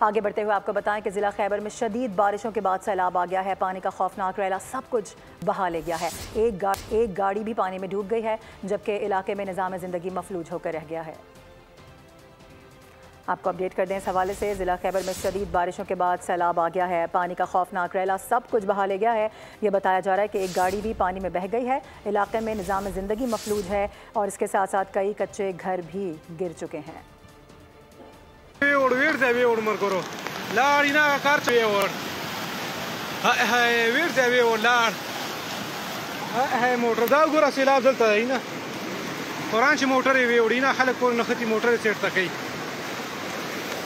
आगे बढ़ते हुए आपको बताएं कि जिला खैबर में शदीद बारिशों के बाद सैलाब आ गया है। पानी का खौफनाक रैला सब कुछ बहा ले गया है। एक गाड़ी भी पानी में डूब गई है, जबकि इलाके में निज़ाम ज़िंदगी मफलूज होकर रह गया है। आपको अपडेट कर दें इस हवाले से, जिला खैबर में शदीद बारिशों के बाद सैलाब आ गया है। पानी का खौफनाक रैला सब कुछ बहा ले गया है। ये बताया जा रहा है कि एक गाड़ी भी पानी में बह गई है। इलाके में निज़ाम ज़िंदगी मफलूज है और इसके साथ साथ कई कच्चे घर भी गिर चुके हैं।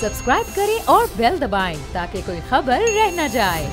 सब्सक्राइब करें और बेल दबाएं ताकि कोई खबर रह न जाए।